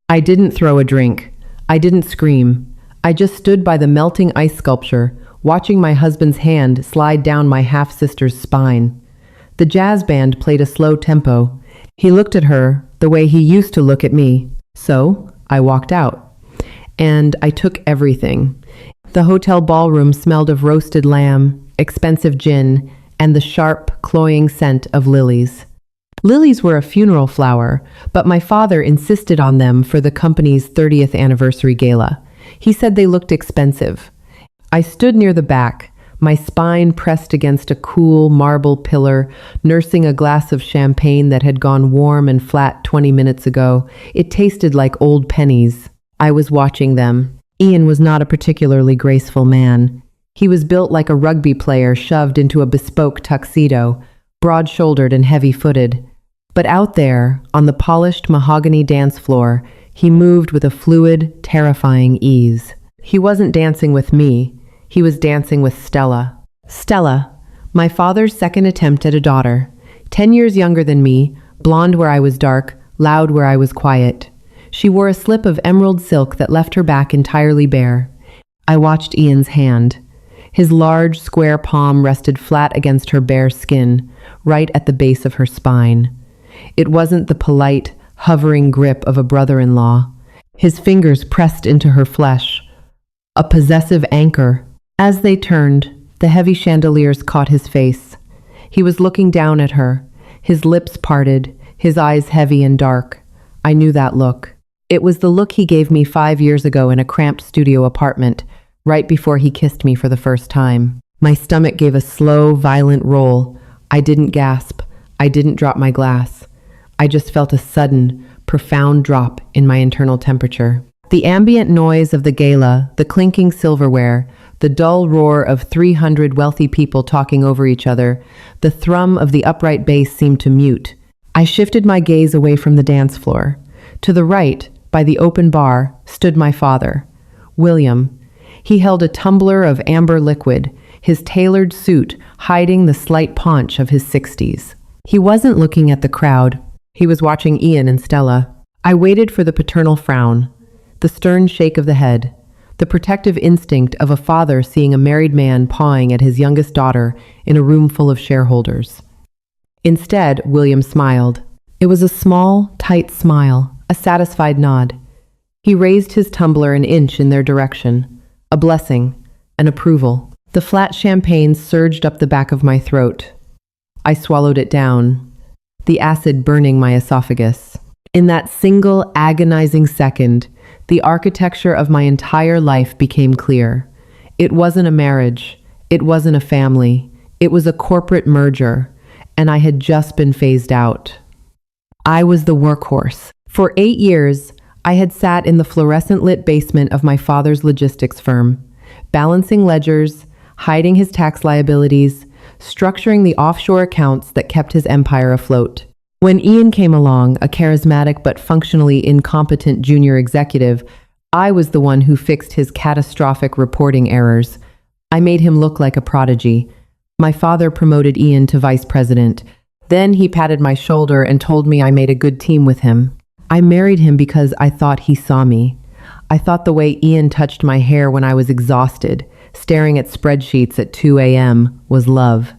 I didn't throw a drink. I didn't scream. I just stood by the melting ice sculpture, watching my husband's hand slide down my half-sister's spine. The jazz band played a slow tempo. He looked at her the way he used to look at me. So, I walked out. And I took everything. The hotel ballroom smelled of roasted lamb, expensive gin, and the sharp, cloying scent of lilies. Lilies were a funeral flower, but my father insisted on them for the company's 30th anniversary gala. He said they looked expensive. I stood near the back, my spine pressed against a cool marble pillar, nursing a glass of champagne that had gone warm and flat 20 minutes ago. It tasted like old pennies. I was watching them. Ian was not a particularly graceful man. He was built like a rugby player shoved into a bespoke tuxedo, broad-shouldered and heavy-footed. But out there, on the polished mahogany dance floor, he moved with a fluid, terrifying ease. He wasn't dancing with me. He was dancing with Stella. Stella, my father's second attempt at a daughter. 10 years younger than me, blonde where I was dark, loud where I was quiet. She wore a slip of emerald silk that left her back entirely bare. I watched Ian's hand. His large, square palm rested flat against her bare skin, right at the base of her spine. It wasn't the polite, hovering grip of a brother-in-law. His fingers pressed into her flesh, a possessive anchor. As they turned, the heavy chandeliers caught his face. He was looking down at her, his lips parted, his eyes heavy and dark. I knew that look. It was the look he gave me 5 years ago in a cramped studio apartment, right before he kissed me for the first time. My stomach gave a slow, violent roll. I didn't gasp. I didn't drop my glass. I just felt a sudden, profound drop in my internal temperature. The ambient noise of the gala, the clinking silverware, the dull roar of 300 wealthy people talking over each other, the thrum of the upright bass seemed to mute. I shifted my gaze away from the dance floor. To the right, by the open bar, stood my father, William. He held a tumbler of amber liquid, his tailored suit hiding the slight paunch of his 60s. He wasn't looking at the crowd. He was watching Ian and Stella. I waited for the paternal frown, the stern shake of the head, the protective instinct of a father seeing a married man pawing at his youngest daughter in a room full of shareholders. Instead, William smiled. It was a small, tight smile, a satisfied nod. He raised his tumbler an inch in their direction, a blessing, an approval. The flat champagne surged up the back of my throat. I swallowed it down, the acid burning my esophagus. In that single agonizing second, the architecture of my entire life became clear. It wasn't a marriage. It wasn't a family. It was a corporate merger, and I had just been phased out. I was the workhorse. For 8 years, I had sat in the fluorescent-lit basement of my father's logistics firm, balancing ledgers, hiding his tax liabilities, structuring the offshore accounts that kept his empire afloat. When Ian came along, a charismatic but functionally incompetent junior executive, I was the one who fixed his catastrophic reporting errors. I made him look like a prodigy. My father promoted Ian to vice president. Then he patted my shoulder and told me I made a good team with him. I married him because I thought he saw me. I thought the way Ian touched my hair when I was exhausted, staring at spreadsheets at 2 a.m., was love.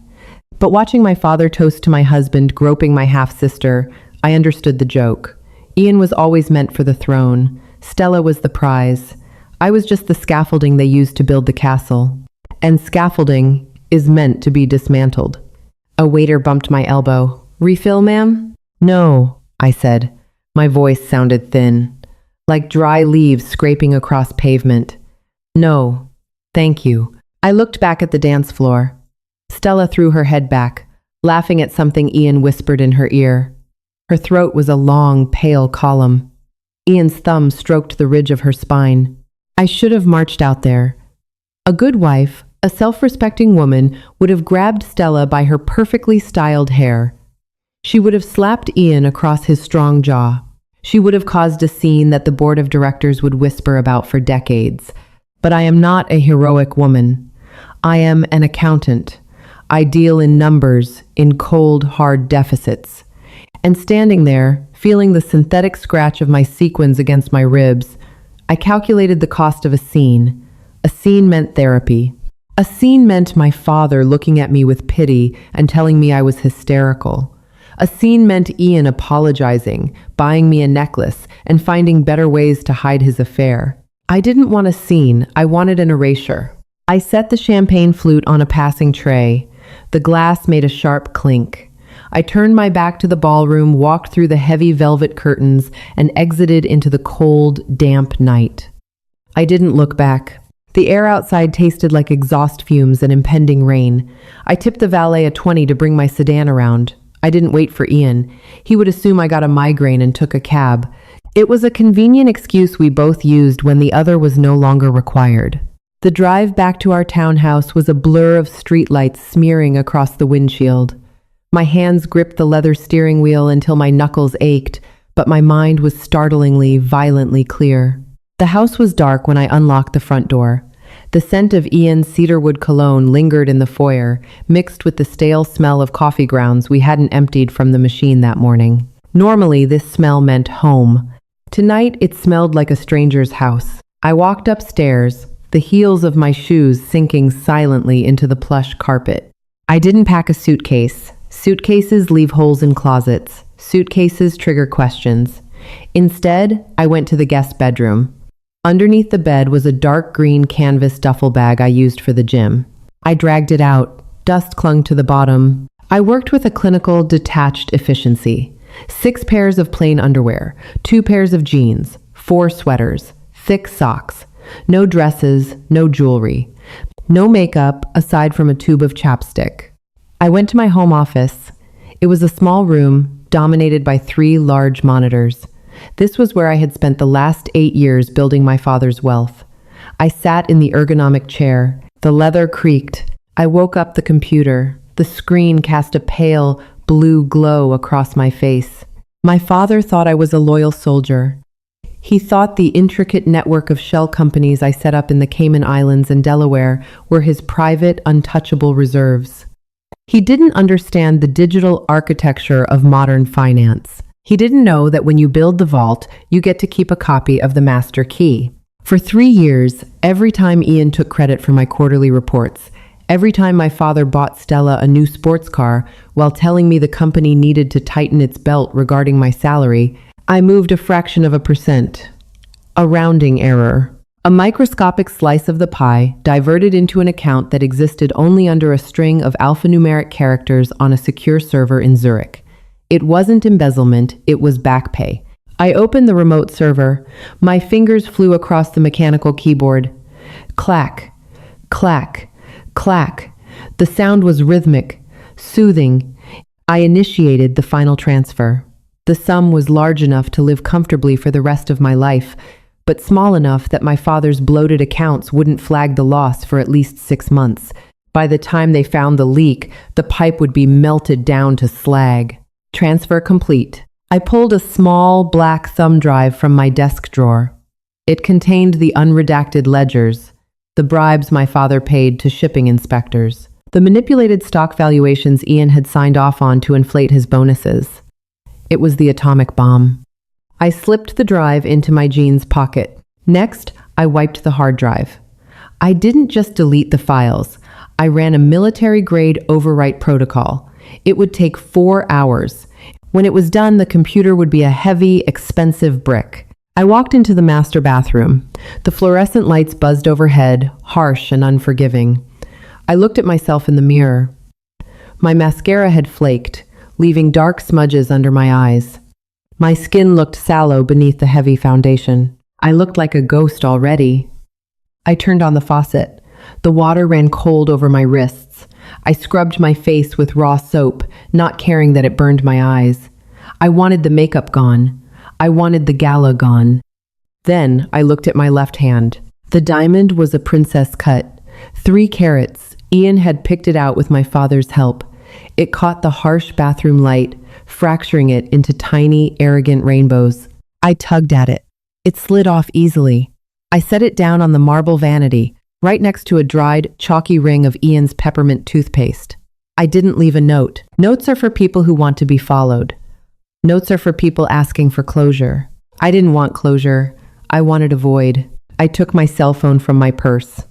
But watching my father toast to my husband, groping my half-sister, I understood the joke. Ian was always meant for the throne. Stella was the prize. I was just the scaffolding they used to build the castle. And scaffolding is meant to be dismantled. A waiter bumped my elbow. "Refill, ma'am?" "No," I said. My voice sounded thin, like dry leaves scraping across pavement. "No, thank you." I looked back at the dance floor. Stella threw her head back, laughing at something Ian whispered in her ear. Her throat was a long, pale column. Ian's thumb stroked the ridge of her spine. I should have marched out there. A good wife, a self-respecting woman, would have grabbed Stella by her perfectly styled hair. She would have slapped Ian across his strong jaw. She would have caused a scene that the board of directors would whisper about for decades. But I am not a heroic woman. I am an accountant. I deal in numbers, in cold, hard deficits. And standing there, feeling the synthetic scratch of my sequins against my ribs. I calculated the cost of a scene. A scene meant therapy. A scene meant my father looking at me with pity and telling me I was hysterical. A scene meant Ian apologizing, buying me a necklace, and finding better ways to hide his affair. I didn't want a scene, I wanted an erasure. I set the champagne flute on a passing tray. The glass made a sharp clink. I turned my back to the ballroom, walked through the heavy velvet curtains, and exited into the cold, damp night. I didn't look back. The air outside tasted like exhaust fumes and impending rain. I tipped the valet a 20 to bring my sedan around. I didn't wait for Ian. He would assume I got a migraine and took a cab. It was a convenient excuse we both used when the other was no longer required. The drive back to our townhouse was a blur of streetlights smearing across the windshield. My hands gripped the leather steering wheel until my knuckles ached, but my mind was startlingly, violently clear. The house was dark when I unlocked the front door. The scent of Ian's cedarwood cologne lingered in the foyer, mixed with the stale smell of coffee grounds we hadn't emptied from the machine that morning. Normally, this smell meant home. Tonight, it smelled like a stranger's house. I walked upstairs, the heels of my shoes sinking silently into the plush carpet. I didn't pack a suitcase. Suitcases leave holes in closets. Suitcases trigger questions. Instead, I went to the guest bedroom. Underneath the bed was a dark green canvas duffel bag I used for the gym. I dragged it out. Dust clung to the bottom. I worked with a clinical, detached efficiency. 6 pairs of plain underwear, 2 pairs of jeans, 4 sweaters, thick socks. No dresses, no jewelry. No makeup aside from a tube of chapstick. I went to my home office. It was a small room dominated by 3 large monitors. This was where I had spent the last 8 years building my father's wealth. I sat in the ergonomic chair. The leather creaked. I woke up the computer. The screen cast a pale, blue glow across my face. My father thought I was a loyal soldier. He thought the intricate network of shell companies I set up in the Cayman Islands and Delaware were his private, untouchable reserves. He didn't understand the digital architecture of modern finance. He didn't know that when you build the vault, you get to keep a copy of the master key. For 3 years, every time Ian took credit for my quarterly reports, every time my father bought Stella a new sports car while telling me the company needed to tighten its belt regarding my salary, I moved a fraction of a percent. A rounding error. A microscopic slice of the pie diverted into an account that existed only under a string of alphanumeric characters on a secure server in Zurich. It wasn't embezzlement, it was back pay. I opened the remote server. My fingers flew across the mechanical keyboard. Clack, clack, clack. The sound was rhythmic, soothing. I initiated the final transfer. The sum was large enough to live comfortably for the rest of my life, but small enough that my father's bloated accounts wouldn't flag the loss for at least 6 months. By the time they found the leak, the pipe would be melted down to slag. Transfer complete. I pulled a small black thumb drive from my desk drawer. It contained the unredacted ledgers, the bribes my father paid to shipping inspectors, the manipulated stock valuations Ian had signed off on to inflate his bonuses. It was the atomic bomb. I slipped the drive into my jeans pocket. Next, I wiped the hard drive. I didn't just delete the files. I ran a military-grade overwrite protocol. It would take 4 hours. When it was done, the computer would be a heavy, expensive brick. I walked into the master bathroom. The fluorescent lights buzzed overhead, harsh and unforgiving. I looked at myself in the mirror. My mascara had flaked, leaving dark smudges under my eyes. My skin looked sallow beneath the heavy foundation. I looked like a ghost already. I turned on the faucet. The water ran cold over my wrists. I scrubbed my face with raw soap, not caring that it burned my eyes. I wanted the makeup gone. I wanted the gala gone. Then I looked at my left hand. The diamond was a princess cut. 3 carats. Ian had picked it out with my father's help. It caught the harsh bathroom light, fracturing it into tiny, arrogant rainbows. I tugged at it. It slid off easily. I set it down on the marble vanity, right next to a dried, chalky ring of Ian's peppermint toothpaste. I didn't leave a note. Notes are for people who want to be followed. Notes are for people asking for closure. I didn't want closure. I wanted a void. I took my cell phone from my purse.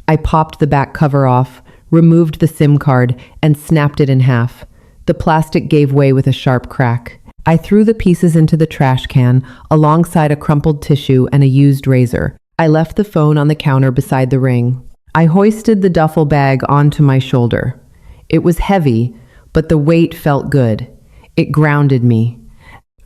I popped the back cover off, removed the SIM card, and snapped it in half. The plastic gave way with a sharp crack. I threw the pieces into the trash can alongside a crumpled tissue and a used razor. I left the phone on the counter beside the ring. I hoisted the duffel bag onto my shoulder. It was heavy, but the weight felt good. It grounded me.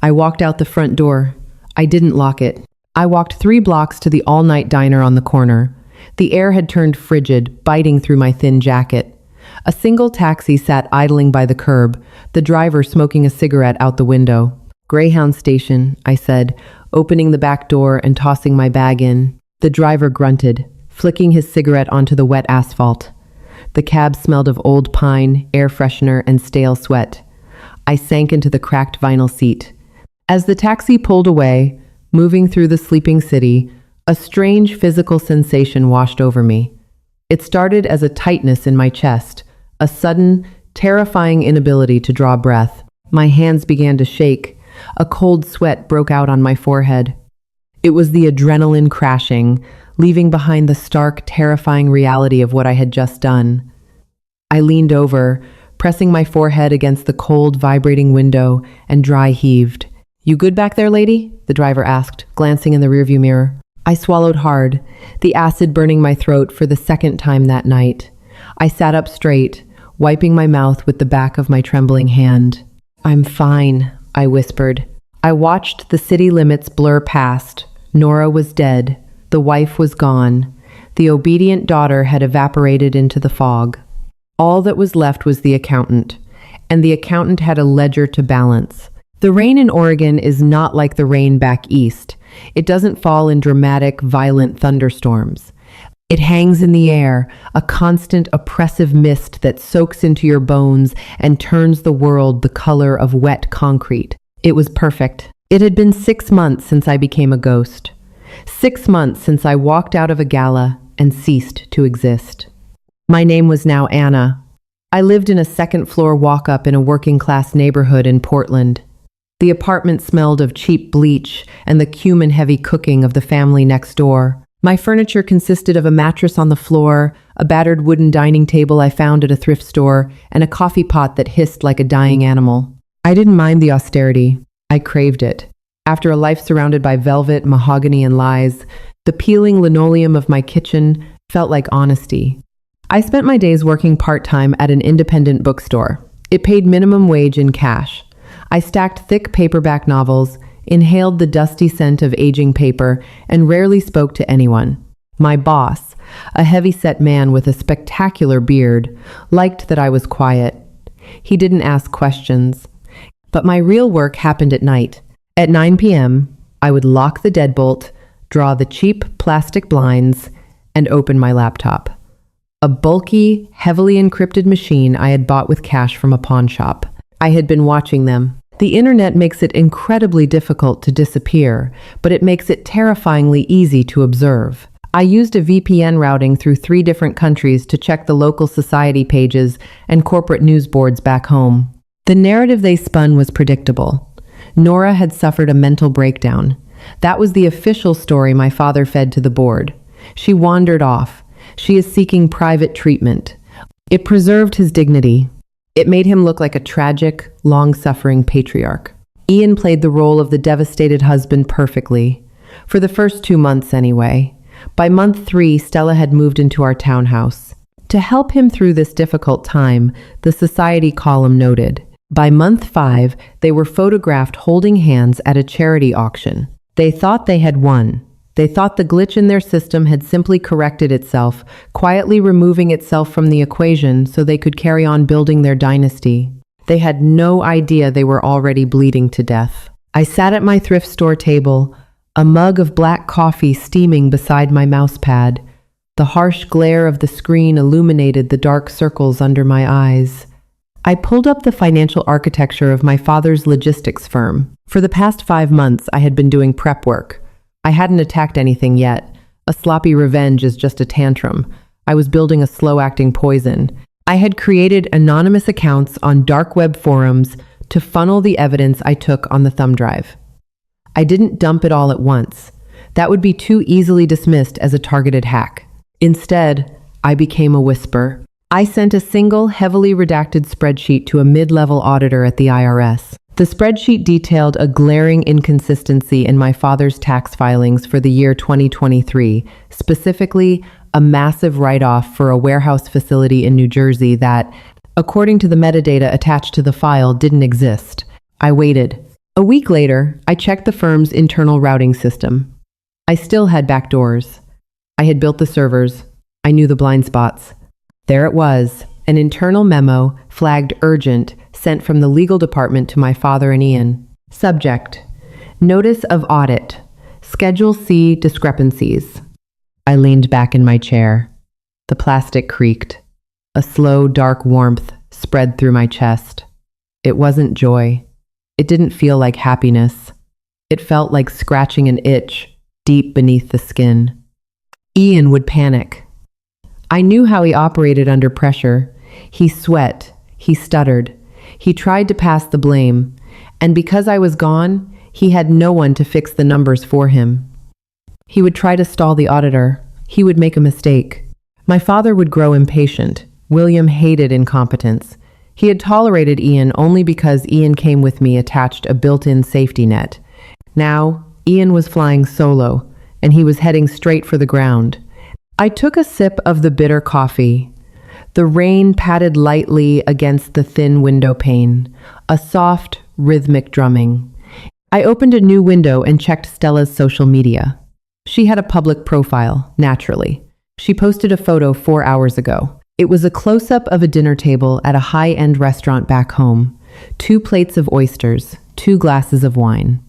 I walked out the front door. I didn't lock it. I walked 3 blocks to the all-night diner on the corner. The air had turned frigid, biting through my thin jacket. A single taxi sat idling by the curb, the driver smoking a cigarette out the window. "Greyhound Station," I said, opening the back door and tossing my bag in. The driver grunted, flicking his cigarette onto the wet asphalt. The cab smelled of old pine, air freshener, and stale sweat. I sank into the cracked vinyl seat. As the taxi pulled away, moving through the sleeping city, a strange physical sensation washed over me. It started as a tightness in my chest, a sudden, terrifying inability to draw breath. My hands began to shake. A cold sweat broke out on my forehead. It was the adrenaline crashing, leaving behind the stark, terrifying reality of what I had just done. I leaned over, pressing my forehead against the cold, vibrating window, and dry heaved. "You good back there, lady?" the driver asked, glancing in the rearview mirror. I swallowed hard, the acid burning my throat for the second time that night. I sat up straight, wiping my mouth with the back of my trembling hand. "I'm fine," I whispered. I watched the city limits blur past. Nora was dead. The wife was gone. The obedient daughter had evaporated into the fog. All that was left was the accountant, and the accountant had a ledger to balance. The rain in Oregon is not like the rain back east. It doesn't fall in dramatic, violent thunderstorms. It hangs in the air, a constant, oppressive mist that soaks into your bones and turns the world the color of wet concrete. It was perfect. It had been 6 months since I became a ghost. 6 months since I walked out of a gala and ceased to exist. My name was now Anna. I lived in a second-floor walk-up in a working-class neighborhood in Portland. The apartment smelled of cheap bleach and the cumin-heavy cooking of the family next door. My furniture consisted of a mattress on the floor, a battered wooden dining table I found at a thrift store, and a coffee pot that hissed like a dying animal. I didn't mind the austerity. I craved it. After a life surrounded by velvet, mahogany, and lies, the peeling linoleum of my kitchen felt like honesty. I spent my days working part-time at an independent bookstore. It paid minimum wage in cash. I stacked thick paperback novels, inhaled the dusty scent of aging paper, and rarely spoke to anyone. My boss, a heavy-set man with a spectacular beard, liked that I was quiet. He didn't ask questions. But my real work happened at night. At 9 p.m., I would lock the deadbolt, draw the cheap plastic blinds, and open my laptop. A bulky, heavily encrypted machine I had bought with cash from a pawn shop. I had been watching them. The internet makes it incredibly difficult to disappear, but it makes it terrifyingly easy to observe. I used a VPN routing through 3 different countries to check the local society pages and corporate news boards back home. The narrative they spun was predictable. Nora had suffered a mental breakdown. That was the official story my father fed to the board. She wandered off. She is seeking private treatment. It preserved his dignity. It made him look like a tragic, long-suffering patriarch. Ian played the role of the devastated husband perfectly. For the first 2 months, anyway. By month 3, Stella had moved into our townhouse. To help him through this difficult time, the society column noted, by month 5, they were photographed holding hands at a charity auction. They thought they had won. They thought the glitch in their system had simply corrected itself, quietly removing itself from the equation so they could carry on building their dynasty. They had no idea they were already bleeding to death. I sat at my thrift store table, a mug of black coffee steaming beside my mousepad. The harsh glare of the screen illuminated the dark circles under my eyes. I pulled up the financial architecture of my father's logistics firm. For the past 5 months, I had been doing prep work. I hadn't attacked anything yet. A sloppy revenge is just a tantrum. I was building a slow-acting poison. I had created anonymous accounts on dark web forums, to funnel the evidence I took on the thumb drive. I didn't dump it all at once. That would be too easily dismissed as a targeted hack. Instead, I became a whisper. I sent a single, heavily redacted spreadsheet to a mid-level auditor at the IRS. The spreadsheet detailed a glaring inconsistency in my father's tax filings for the year 2023, specifically a massive write-off for a warehouse facility in New Jersey that, according to the metadata attached to the file, didn't exist. I waited. A week later, I checked the firm's internal routing system. I still had backdoors. I had built the servers. I knew the blind spots. There it was, an internal memo flagged urgent sent from the legal department to my father and Ian. Subject: Notice of audit. Schedule C discrepancies. I leaned back in my chair. The plastic creaked. A slow, dark warmth spread through my chest. It wasn't joy. It didn't feel like happiness. It felt like scratching an itch deep beneath the skin. Ian would panic. I knew how he operated under pressure. He sweat. He stuttered. He tried to pass the blame. And because I was gone, he had no one to fix the numbers for him. He would try to stall the auditor. He would make a mistake. My father would grow impatient. William hated incompetence. He had tolerated Ian only because Ian came with me attached a built-in safety net. Now, Ian was flying solo, and he was heading straight for the ground. I took a sip of the bitter coffee. The rain patted lightly against the thin window pane, a soft, rhythmic drumming. I opened a new window and checked Stella's social media. She had a public profile, naturally. She posted a photo 4 hours ago. It was a close-up of a dinner table at a high-end restaurant back home. 2 plates of oysters, 2 glasses of wine.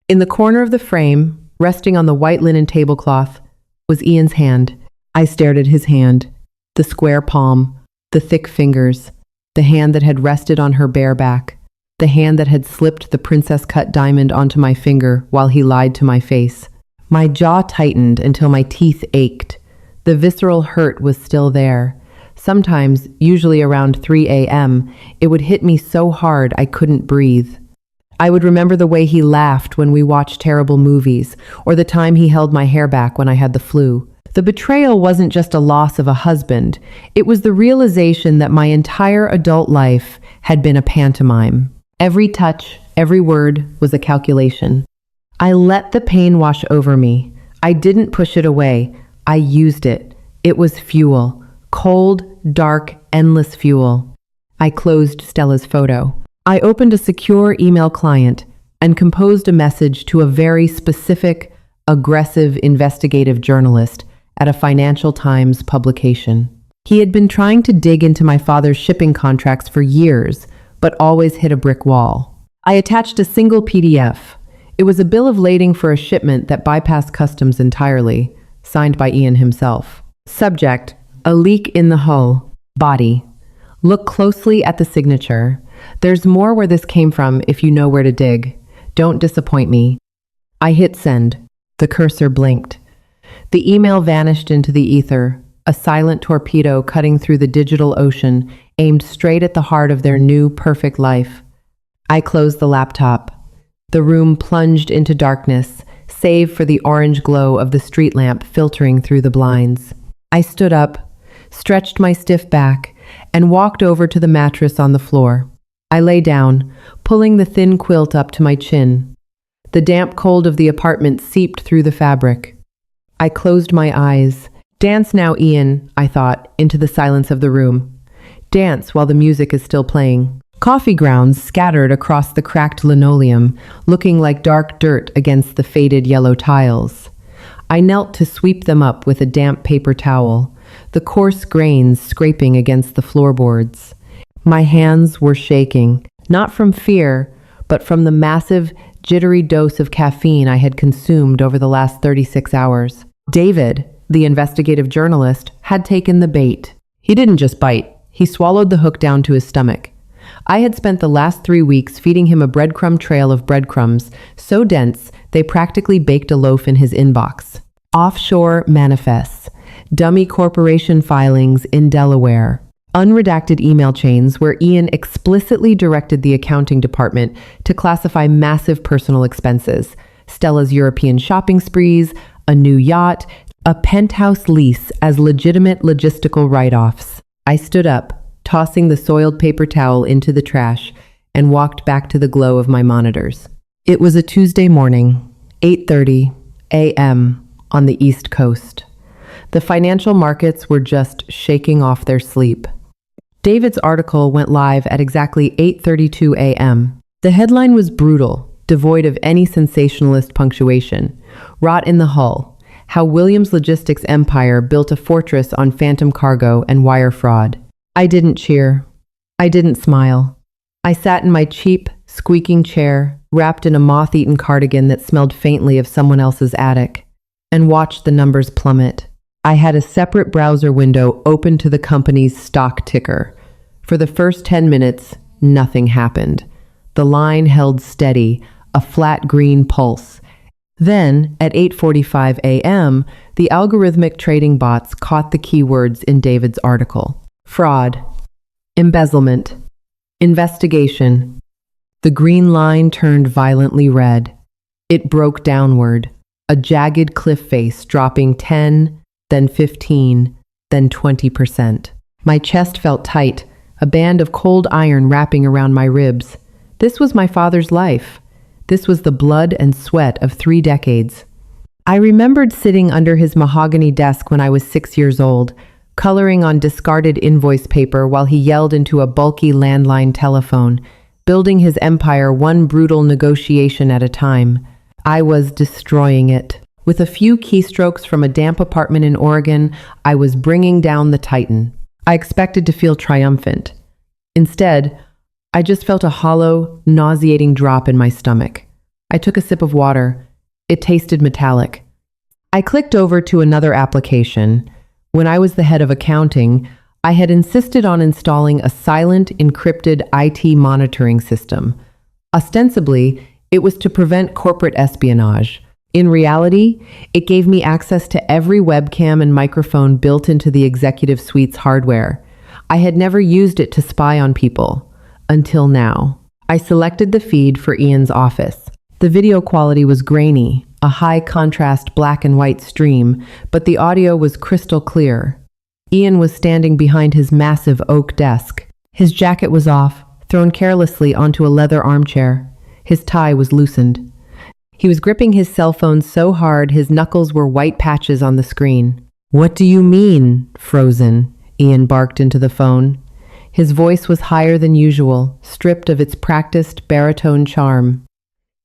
In the corner of the frame, resting on the white linen tablecloth, was Ian's hand. I stared at his hand, the square palm, the thick fingers, the hand that had rested on her bare back, the hand that had slipped the princess-cut diamond onto my finger while he lied to my face. My jaw tightened until my teeth ached. The visceral hurt was still there. Sometimes, usually around 3 a.m., it would hit me so hard I couldn't breathe. I would remember the way he laughed when we watched terrible movies, or the time he held my hair back when I had the flu. The betrayal wasn't just a loss of a husband. It was the realization that my entire adult life had been a pantomime. Every touch, every word was a calculation. I let the pain wash over me. I didn't push it away. I used it. It was fuel. Cold, dark, endless fuel. I closed Stella's photo. I opened a secure email client and composed a message to a very specific, aggressive investigative journalist at a Financial Times publication. He had been trying to dig into my father's shipping contracts for years, but always hit a brick wall. I attached a single PDF. It was a bill of lading for a shipment that bypassed customs entirely, signed by Ian himself. Subject: A leak in the hull. Body: Look closely at the signature. There's more where this came from if you know where to dig. Don't disappoint me. I hit send. The cursor blinked. The email vanished into the ether, a silent torpedo cutting through the digital ocean, aimed straight at the heart of their new, perfect life. I closed the laptop. The room plunged into darkness, save for the orange glow of the street lamp filtering through the blinds. I stood up, stretched my stiff back, and walked over to the mattress on the floor. I lay down, pulling the thin quilt up to my chin. The damp cold of the apartment seeped through the fabric. I closed my eyes. Dance now, Ian, I thought, into the silence of the room. Dance while the music is still playing. Coffee grounds scattered across the cracked linoleum, looking like dark dirt against the faded yellow tiles. I knelt to sweep them up with a damp paper towel, the coarse grains scraping against the floorboards. My hands were shaking, not from fear, but from the massive, jittery dose of caffeine I had consumed over the last 36 hours. David, the investigative journalist, had taken the bait. He didn't just bite. He swallowed the hook down to his stomach. I had spent the last 3 weeks feeding him a breadcrumb trail of breadcrumbs, so dense they practically baked a loaf in his inbox. Offshore manifests, dummy corporation filings in Delaware, Unredacted email chains where Ian explicitly directed the accounting department to classify massive personal expenses, Stella's European shopping sprees, a new yacht, a penthouse lease as legitimate logistical write-offs. I stood up, tossing the soiled paper towel into the trash, and walked back to the glow of my monitors. It was a Tuesday morning, 8:30 a.m. on the East Coast. The financial markets were just shaking off their sleep. David's article went live at exactly 8:32 a.m. The headline was brutal, devoid of any sensationalist punctuation. Rot in the hull: how Williams' logistics empire built a fortress on phantom cargo and wire fraud. I didn't cheer. I didn't smile. I sat in my cheap, squeaking chair, wrapped in a moth-eaten cardigan that smelled faintly of someone else's attic, and watched the numbers plummet. I had a separate browser window open to the company's stock ticker. For the first 10 minutes, nothing happened. The line held steady, a flat green pulse. Then, at 8:45 a.m., the algorithmic trading bots caught the keywords in David's article: fraud, embezzlement, investigation. The green line turned violently red. It broke downward, a jagged cliff face dropping 10, then 15, then 20%. My chest felt tight, a band of cold iron wrapping around my ribs. This was my father's life. This was the blood and sweat of 3 decades. I remembered sitting under his mahogany desk when I was 6 years old, coloring on discarded invoice paper while he yelled into a bulky landline telephone, building his empire one brutal negotiation at a time. I was destroying it. With a few keystrokes from a damp apartment in Oregon, I was bringing down the Titan. I expected to feel triumphant. Instead, I just felt a hollow, nauseating drop in my stomach. I took a sip of water. It tasted metallic. I clicked over to another application. When I was the head of accounting, I had insisted on installing a silent, encrypted IT monitoring system. Ostensibly, it was to prevent corporate espionage. In reality, it gave me access to every webcam and microphone built into the executive suite's hardware. I had never used it to spy on people. Until now. I selected the feed for Ian's office. The video quality was grainy, a high-contrast black and white stream, but the audio was crystal clear. Ian was standing behind his massive oak desk. His jacket was off, thrown carelessly onto a leather armchair. His tie was loosened. He was gripping his cell phone so hard his knuckles were white patches on the screen. "What do you mean, frozen?" Ian barked into the phone. His voice was higher than usual, stripped of its practiced baritone charm.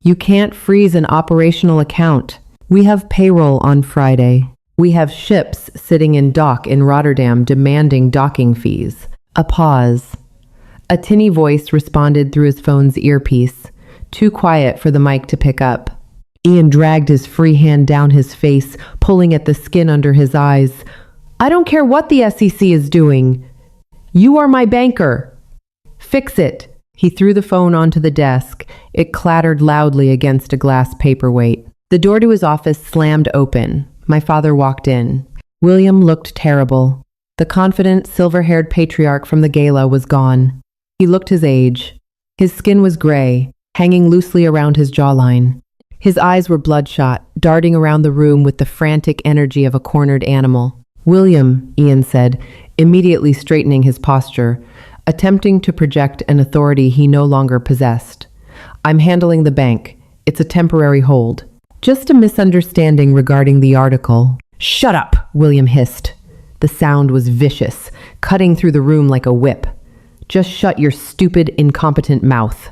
"You can't freeze an operational account. We have payroll on Friday. We have ships sitting in dock in Rotterdam demanding docking fees." A pause. A tinny voice responded through his phone's earpiece, too quiet for the mic to pick up. Ian dragged his free hand down his face, pulling at the skin under his eyes. "I don't care what the SEC is doing. You are my banker. Fix it." He threw the phone onto the desk. It clattered loudly against a glass paperweight. The door to his office slammed open. My father walked in. William looked terrible. The confident, silver-haired patriarch from the gala was gone. He looked his age. His skin was gray, hanging loosely around his jawline. His eyes were bloodshot, darting around the room with the frantic energy of a cornered animal. "William," Ian said, immediately straightening his posture, attempting to project an authority he no longer possessed. "I'm handling the bank. It's a temporary hold. Just a misunderstanding regarding the article." "Shut up," William hissed. The sound was vicious, cutting through the room like a whip. "Just shut your stupid, incompetent mouth."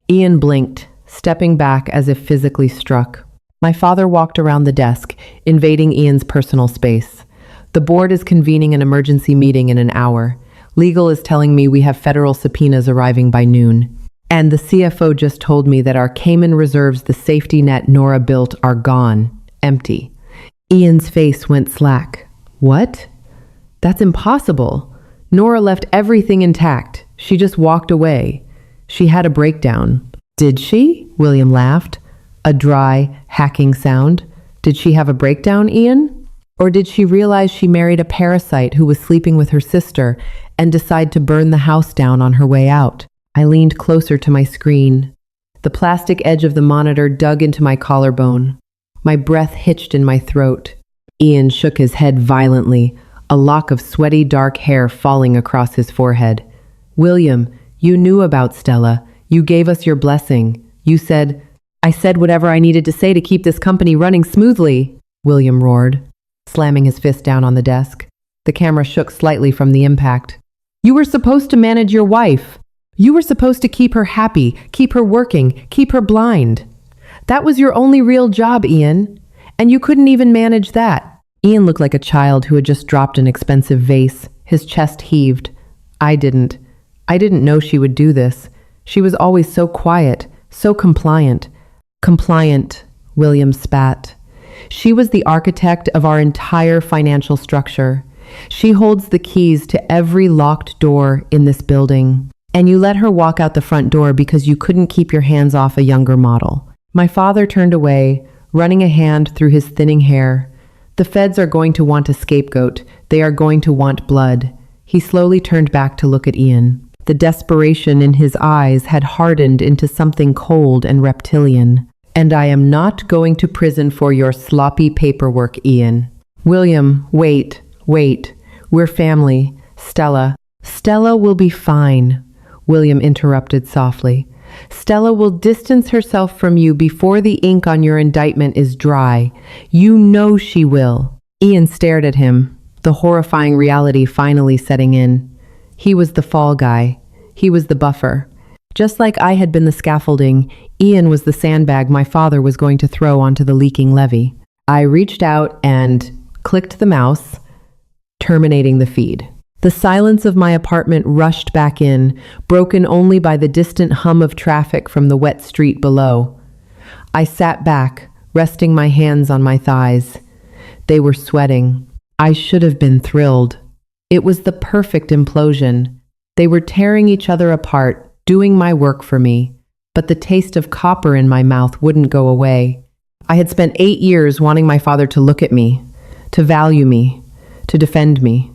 Ian blinked, stepping back as if physically struck. My father walked around the desk, invading Ian's personal space. "The board is convening an emergency meeting in an hour. Legal is telling me we have federal subpoenas arriving by noon. And the CFO just told me that our Cayman reserves, the safety net Nora built, are gone. Empty." Ian's face went slack. "What? That's impossible. Nora left everything intact. She just walked away. She had a breakdown." "Did she?" William laughed. A dry, hacking sound. "Did she have a breakdown, Ian? Or did she realize she married a parasite who was sleeping with her sister and decide to burn the house down on her way out? I leaned closer to my screen. The plastic edge of the monitor dug into my collarbone. My breath hitched in my throat. Ian shook his head violently, a lock of sweaty dark hair falling across his forehead. William, you knew about Stella. You gave us your blessing. I said whatever I needed to say to keep this company running smoothly, William roared, slamming his fist down on the desk. The camera shook slightly from the impact. You were supposed to manage your wife. You were supposed to keep her happy, keep her working, keep her blind. That was your only real job, Ian. And you couldn't even manage that. Ian looked like a child who had just dropped an expensive vase. His chest heaved. I didn't know she would do this. She was always so quiet, so compliant. Compliant, William spat. She was the architect of our entire financial structure. She holds the keys to every locked door in this building. And you let her walk out the front door because you couldn't keep your hands off a younger model. My father turned away, running a hand through his thinning hair. The feds are going to want a scapegoat. They are going to want blood. He slowly turned back to look at Ian. The desperation in his eyes had hardened into something cold and reptilian. And I am not going to prison for your sloppy paperwork, Ian. William, wait. We're family. Stella will be fine, William interrupted softly. Stella will distance herself from you before the ink on your indictment is dry. You know she will. Ian stared at him, the horrifying reality finally setting in. He was the fall guy. He was the buffer. Just like I had been the scaffolding, Ian was the sandbag my father was going to throw onto the leaking levee. I reached out and clicked the mouse, terminating the feed. The silence of my apartment rushed back in, broken only by the distant hum of traffic from the wet street below. I sat back, resting my hands on my thighs. They were sweating. I should have been thrilled. It was the perfect implosion. They were tearing each other apart, doing my work for me. But the taste of copper in my mouth wouldn't go away. I had spent 8 years wanting my father to look at me, to value me, to defend me.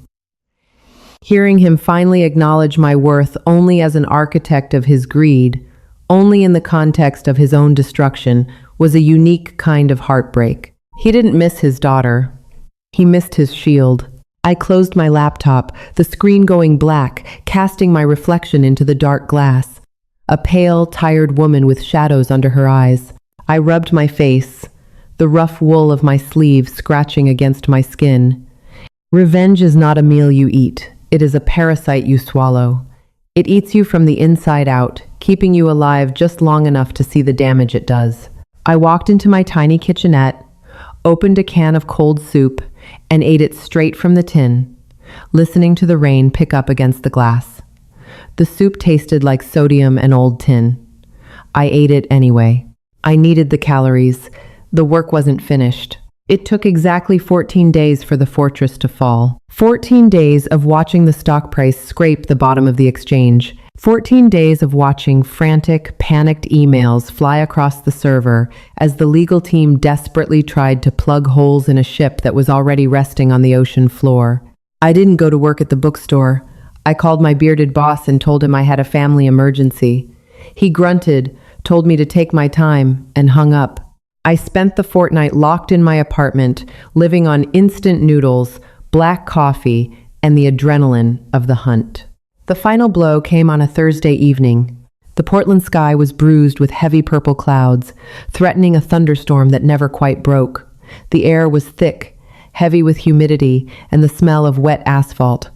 Hearing him finally acknowledge my worth only as an architect of his greed, only in the context of his own destruction, was a unique kind of heartbreak. He didn't miss his daughter. He missed his shield. I closed my laptop, the screen going black, casting my reflection into the dark glass. A pale, tired woman with shadows under her eyes. I rubbed my face, the rough wool of my sleeve scratching against my skin. Revenge is not a meal you eat. It is a parasite you swallow. It eats you from the inside out, keeping you alive just long enough to see the damage it does. I walked into my tiny kitchenette, opened a can of cold soup, and ate it straight from the tin, listening to the rain pick up against the glass. The soup tasted like sodium and old tin. I ate it anyway. I needed the calories. The work wasn't finished. It took exactly 14 days for the fortress to fall. 14 days of watching the stock price scrape the bottom of the exchange. 14 days of watching frantic, panicked emails fly across the server as the legal team desperately tried to plug holes in a ship that was already resting on the ocean floor. I didn't go to work at the bookstore. I called my bearded boss and told him I had a family emergency. He grunted, told me to take my time, and hung up. I spent the fortnight locked in my apartment, living on instant noodles, black coffee, and the adrenaline of the hunt. The final blow came on a Thursday evening. The Portland sky was bruised with heavy purple clouds, threatening a thunderstorm that never quite broke. The air was thick, heavy with humidity and the smell of wet asphalt.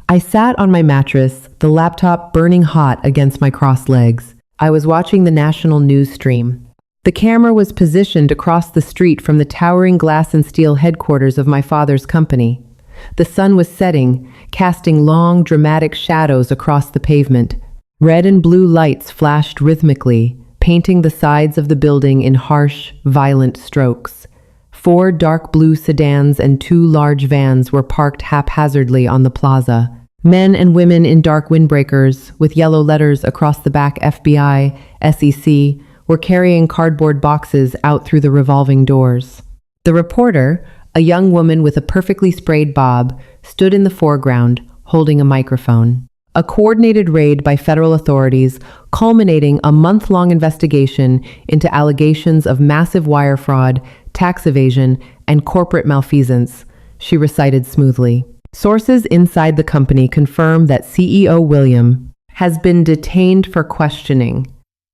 I sat on my mattress, the laptop burning hot against my crossed legs. I was watching the national news stream. The camera was positioned across the street from the towering glass and steel headquarters of my father's company. The sun was setting, casting long, dramatic shadows across the pavement. Red and blue lights flashed rhythmically, painting the sides of the building in harsh, violent strokes. 4 dark blue sedans and 2 large vans were parked haphazardly on the plaza. Men and women in dark windbreakers, with yellow letters across the back FBI, SEC, were carrying cardboard boxes out through the revolving doors. The reporter, A young woman with a perfectly sprayed bob stood in the foreground, holding a microphone. A coordinated raid by federal authorities, culminating a month-long investigation into allegations of massive wire fraud, tax evasion, and corporate malfeasance, she recited smoothly. Sources inside the company confirm that CEO William has been detained for questioning,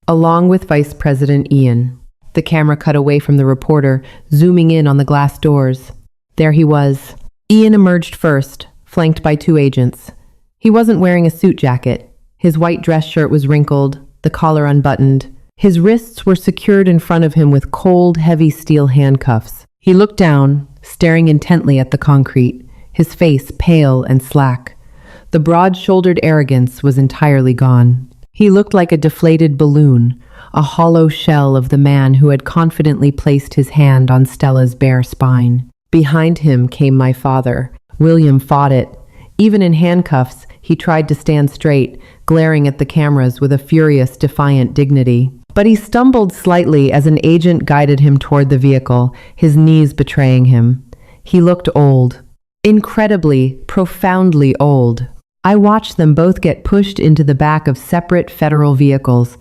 along with Vice President Ian. The camera cut away from the reporter, zooming in on the glass doors. There he was. Ian emerged first, flanked by two agents. He wasn't wearing a suit jacket. His white dress shirt was wrinkled, the collar unbuttoned. His wrists were secured in front of him with cold, heavy steel handcuffs. He looked down, staring intently at the concrete, his face pale and slack. The broad-shouldered arrogance was entirely gone. He looked like a deflated balloon, a hollow shell of the man who had confidently placed his hand on Stella's bare spine. Behind him came my father. William fought it. Even in handcuffs, he tried to stand straight, glaring at the cameras with a furious, defiant dignity. But he stumbled slightly as an agent guided him toward the vehicle, his knees betraying him. He looked old. Incredibly, profoundly old. I watched them both get pushed into the back of separate federal vehicles.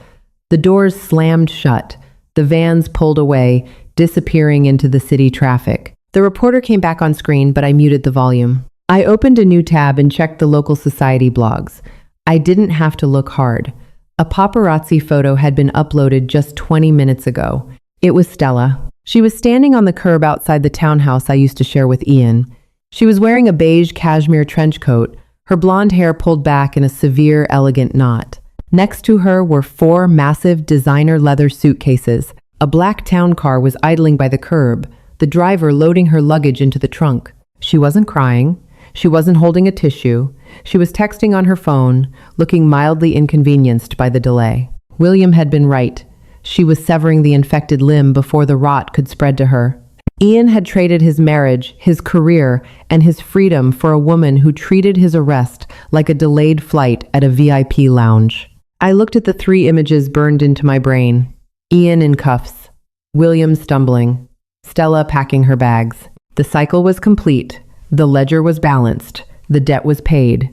The doors slammed shut. The vans pulled away, disappearing into the city traffic. The reporter came back on screen, but I muted the volume. I opened a new tab and checked the local society blogs. I didn't have to look hard. A paparazzi photo had been uploaded just 20 minutes ago. It was Stella. She was standing on the curb outside the townhouse I used to share with Ian. She was wearing a beige cashmere trench coat, her blonde hair pulled back in a severe, elegant knot. Next to her were 4 massive designer leather suitcases. A black town car was idling by the curb, the driver loading her luggage into the trunk. She wasn't crying. She wasn't holding a tissue. She was texting on her phone, looking mildly inconvenienced by the delay. William had been right. She was severing the infected limb before the rot could spread to her. Ian had traded his marriage, his career, and his freedom for a woman who treated his arrest like a delayed flight at a VIP lounge. I looked at the 3 images burned into my brain. Ian in cuffs. William stumbling. Stella packing her bags. The cycle was complete. The ledger was balanced. The debt was paid.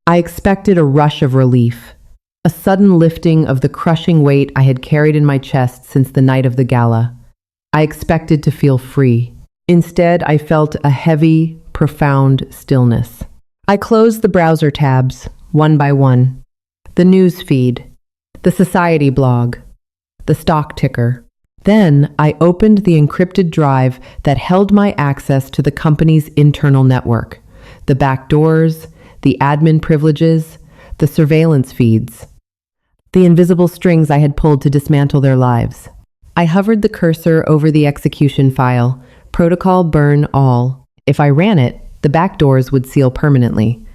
I expected a rush of relief. A sudden lifting of the crushing weight I had carried in my chest since the night of the gala. I expected to feel free. Instead, I felt a heavy, profound stillness. I closed the browser tabs, one by one. The news feed, the society blog, the stock ticker. Then I opened the encrypted drive that held my access to the company's internal network, the back doors, the admin privileges, the surveillance feeds, the invisible strings I had pulled to dismantle their lives. I hovered the cursor over the execution file, protocol burn all. If I ran it, the back doors would seal permanently.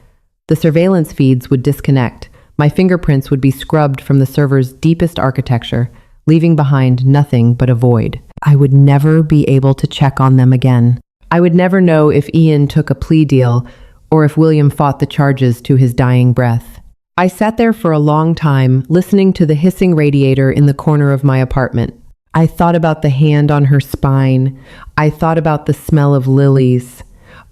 The surveillance feeds would disconnect. My fingerprints would be scrubbed from the server's deepest architecture, leaving behind nothing but a void. I would never be able to check on them again. I would never know if Ian took a plea deal or if William fought the charges to his dying breath. I sat there for a long time, listening to the hissing radiator in the corner of my apartment. I thought about the hand on her spine. I thought about the smell of lilies.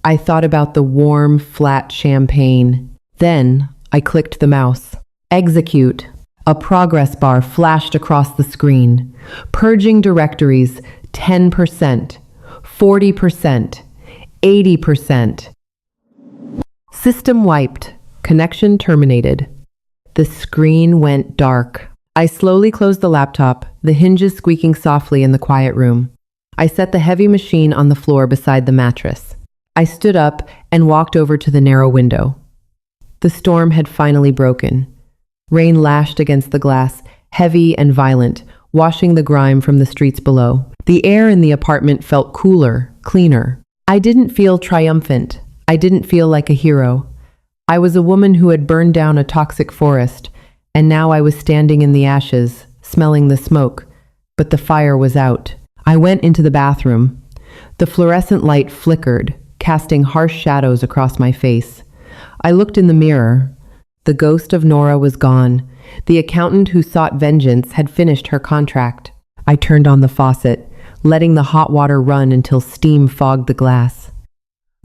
I thought about the warm, flat champagne. Then I clicked the mouse. Execute. A progress bar flashed across the screen. Purging directories, 10%, 40%, 80%. System wiped. Connection terminated. The screen went dark. I slowly closed the laptop, the hinges squeaking softly in the quiet room. I set the heavy machine on the floor beside the mattress. I stood up and walked over to the narrow window. The storm had finally broken. Rain lashed against the glass, heavy and violent, washing the grime from the streets below. The air in the apartment felt cooler, cleaner. I didn't feel triumphant. I didn't feel like a hero. I was a woman who had burned down a toxic forest, and now I was standing in the ashes, smelling the smoke, but the fire was out. I went into the bathroom. The fluorescent light flickered, casting harsh shadows across my face. I looked in the mirror. The ghost of Nora was gone. The accountant who sought vengeance had finished her contract. I turned on the faucet, letting the hot water run until steam fogged the glass.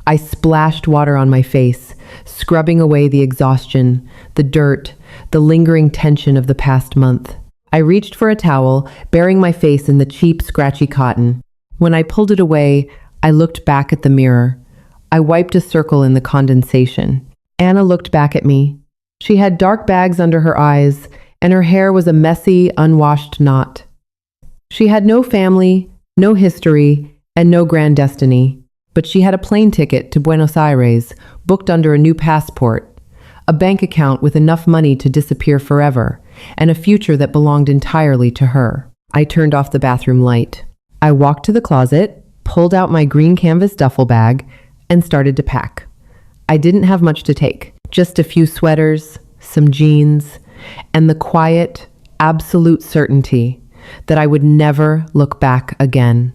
I splashed water on my face, scrubbing away the exhaustion, the dirt, the lingering tension of the past month. I reached for a towel, burying my face in the cheap, scratchy cotton. When I pulled it away, I looked back at the mirror. I wiped a circle in the condensation. Anna looked back at me. She had dark bags under her eyes, and her hair was a messy, unwashed knot. She had no family, no history, and no grand destiny, but she had a plane ticket to Buenos Aires, booked under a new passport, a bank account with enough money to disappear forever, and a future that belonged entirely to her. I turned off the bathroom light. I walked to the closet, pulled out my green canvas duffel bag, and started to pack. I didn't have much to take, just a few sweaters, some jeans, and the quiet, absolute certainty that I would never look back again.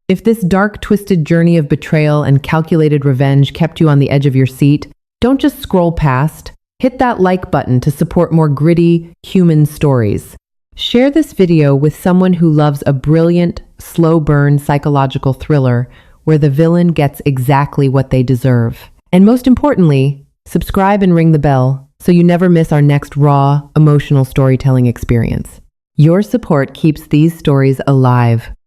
If this dark, twisted journey of betrayal and calculated revenge kept you on the edge of your seat, don't just scroll past. Hit that like button to support more gritty, human stories. Share this video with someone who loves a brilliant, slow-burn psychological thriller where the villain gets exactly what they deserve. And most importantly, subscribe and ring the bell so you never miss our next raw, emotional storytelling experience. Your support keeps these stories alive.